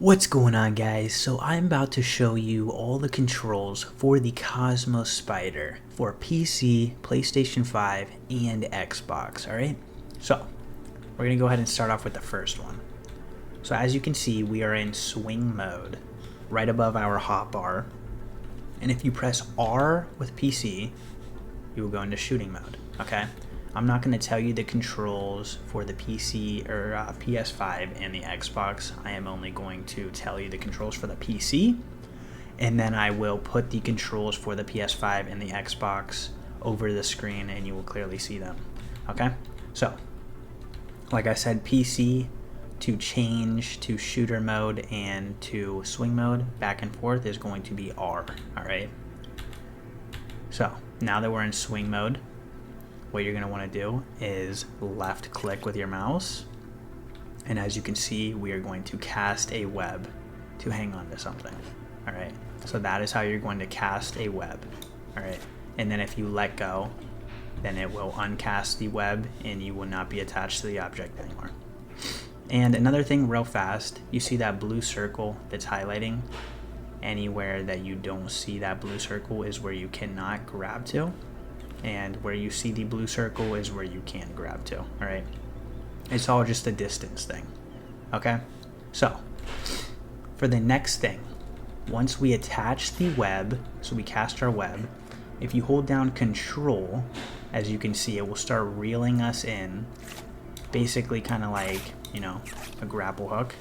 What's going on, guys? So I'm about to show you all the controls for the Cosmo Spider for PC, PlayStation 5, and Xbox, alright? So we're going to go ahead and start off with the first one. So as you can see, we are in swing mode right above our hotbar, and if you press R with PC, you will go into shooting mode, okay? I'm not going to tell you the controls for the PC or PS5 and the Xbox. I am only going to tell you the controls for the PC, and then I will put the controls for the PS5 and the Xbox over the screen and you will clearly see them. Okay? So, like I said, PC to change to shooter mode and to swing mode back and forth is going to be R. Alright? So, now that we're in swing mode, what you're going to want to do is left click with your mouse, and as you can see, we are going to cast a web to hang on to something. Alright, so that is how you're going to cast a web. Alright, and then if you let go, then it will uncast the web and you will not be attached to the object anymore. And another thing real fast, you see that blue circle that's highlighting? Anywhere that you don't see that blue circle is where you cannot grab to, and where you see the blue circle is where you can grab to. Alright, it's all just a distance thing. Okay, so for the next thing, once we attach the web, so we cast our web, if you hold down control, as you can see, it will start reeling us in, basically kind of like, you know, a grapple hook,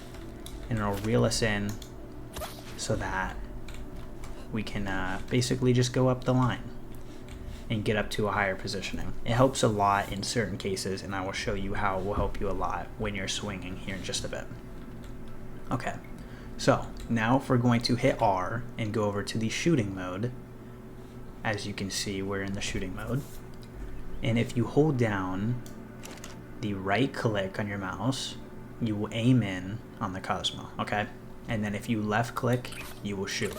and it'll reel us in so that we can basically just go up the line and get up to a higher positioning. It helps a lot in certain cases, and I will show you how it will help you a lot when you're swinging here in just a bit. Okay, so now if we're going to hit R and go over to the shooting mode, as you can see, we're in the shooting mode. And if you hold down the right click on your mouse, you will aim in on the Cosmo, okay? And then if you left click, you will shoot.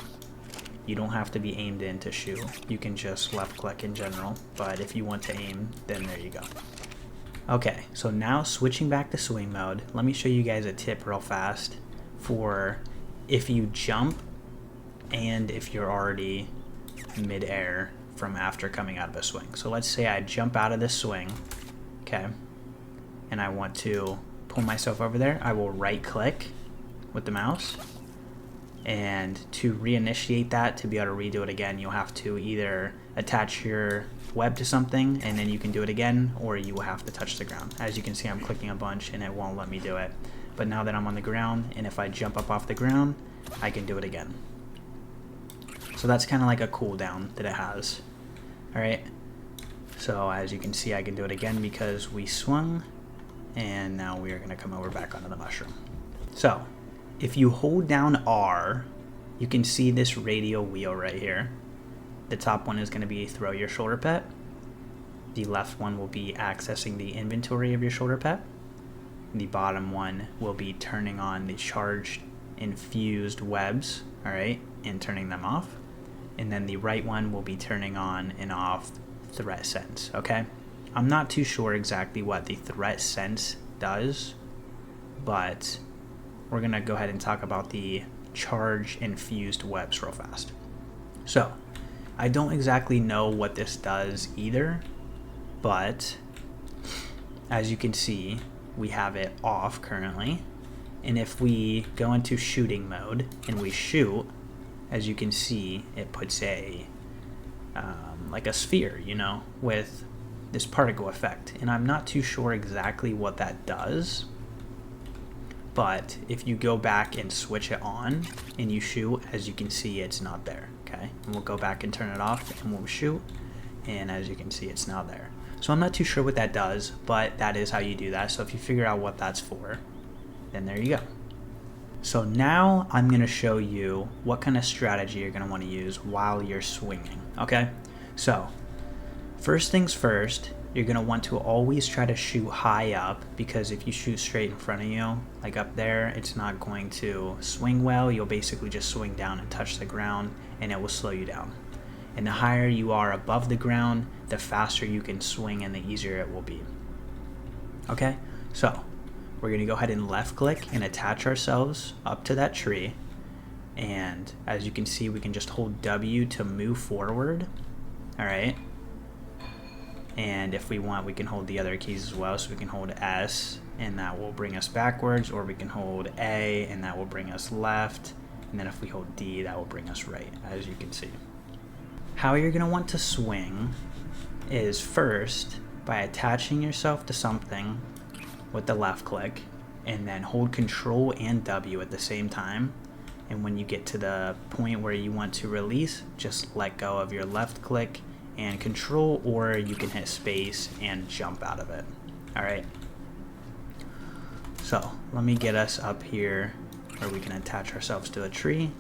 You don't have to be aimed in to shoot. You can just left click in general, but if you want to aim, then there you go. Okay, so now switching back to swing mode, let me show you guys a tip real fast for if you jump and if you're already mid-air from after coming out of a swing. So let's say I jump out of this swing, okay, and I want to pull myself over there. I will right click with the mouse, and to reinitiate that, to be able to redo it again, you'll have to either attach your web to something and then you can do it again, or you will have to touch the ground. As you can see, I'm clicking a bunch and it won't let me do it. But now that I'm on the ground, and if I jump up off the ground, I can do it again. So that's kind of like a cooldown that it has. Alright, so as you can see, I can do it again because we swung, and now we are going to come over back onto the mushroom. So if you hold down R, you can see this radio wheel right here. The top one is going to be throw your shoulder pet. The left one will be accessing the inventory of your shoulder pet. The bottom one will be turning on the charged infused webs, alright, and turning them off. And then the right one will be turning on and off threat sense, okay? I'm not too sure exactly what the threat sense does, but we're going to go ahead and talk about the charge infused webs real fast. So, I don't exactly know what this does either, but as you can see, we have it off currently. And if we go into shooting mode and we shoot, as you can see, it puts a like a sphere, you know, with this particle effect. And I'm not too sure exactly what that does, but if you go back and switch it on and you shoot, as you can see, it's not there, okay? And we'll go back and turn it off and we'll shoot, and as you can see, it's now there. So I'm not too sure what that does, but that is how you do that. So if you figure out what that's for, then there you go. So now I'm going to show you what kind of strategy you're going to want to use while you're swinging, okay? So first things first, you're going to want to always try to shoot high up, because if you shoot straight in front of you, like up there, it's not going to swing well. You'll basically just swing down and touch the ground, and it will slow you down. And the higher you are above the ground, the faster you can swing and the easier it will be. Okay, so we're gonna go ahead and left click and attach ourselves up to that tree. And as you can see, we can just hold W to move forward. All right. And if we want, we can hold the other keys as well. So we can hold S and that will bring us backwards, or we can hold A and that will bring us left. And then if we hold D, that will bring us right, as you can see. How you're gonna want to swing is first by attaching yourself to something with the left click, and then hold Control and W at the same time. And when you get to the point where you want to release, just let go of your left click and Control, or you can hit space and jump out of it. All right. So let me get us up here where we can attach ourselves to a tree.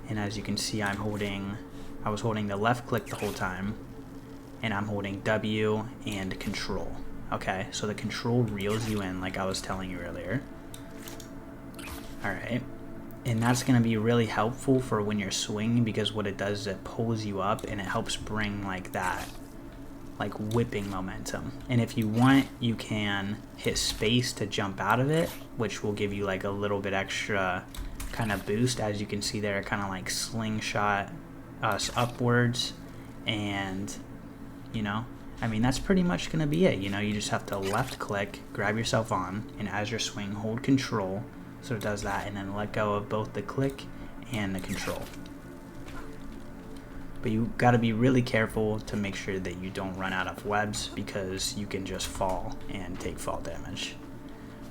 And as you can see, I was holding the left click the whole time, and I'm holding W and Control. Okay, so the Control reels you in like I was telling you earlier. All right. And that's going to be really helpful for when you're swinging, because what it does is it pulls you up and it helps bring like that like whipping momentum. And if you want, you can hit space to jump out of it, which will give you like a little bit extra kind of boost. As you can see there, kind of like slingshot us upwards. And you know, I mean, that's pretty much going to be it. You know, you just have to left click, grab yourself on, and as you're swinging, hold Control. So it does that, and then let go of both the click and the Control. But you got to be really careful to make sure that you don't run out of webs, because you can just fall and take fall damage.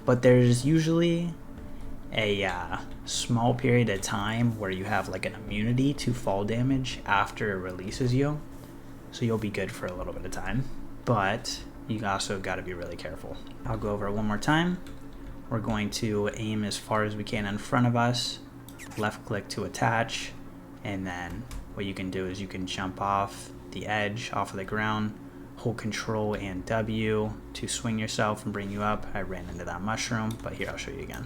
But there's usually a small period of time where you have like an immunity to fall damage after it releases you. So you'll be good for a little bit of time. But you also got to be really careful. I'll go over it one more time. We're going to aim as far as we can in front of us, left click to attach, and then what you can do is you can jump off the edge, off of the ground, hold Control and W to swing yourself and bring you up. I ran into that mushroom, but here I'll show you again.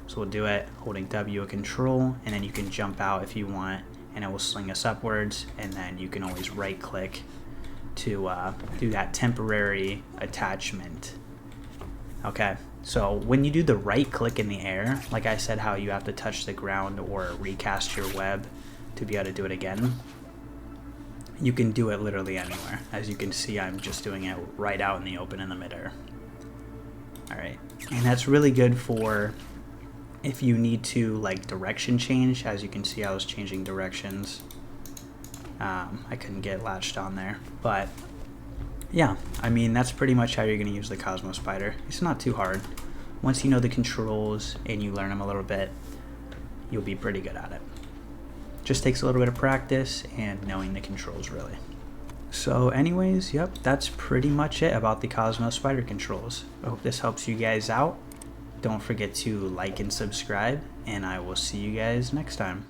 So we'll do it holding W and Control, and then you can jump out if you want, and it will sling us upwards, and then you can always right click to do that temporary attachment. Okay. So when you do the right click in the air, like I said, how you have to touch the ground or recast your web to be able to do it again, you can do it literally anywhere. As you can see, I'm just doing it right out in the open in the midair. All right, and that's really good for if you need to like direction change. As you can see, I was changing directions. I couldn't get latched on there, but yeah, I mean, that's pretty much how you're going to use the Cosmo Spider. It's not too hard. Once you know the controls and you learn them a little bit, you'll be pretty good at it. Just takes a little bit of practice and knowing the controls, really. So anyways, yep, that's pretty much it about the Cosmo Spider controls. I hope this helps you guys out. Don't forget to like and subscribe, and I will see you guys next time.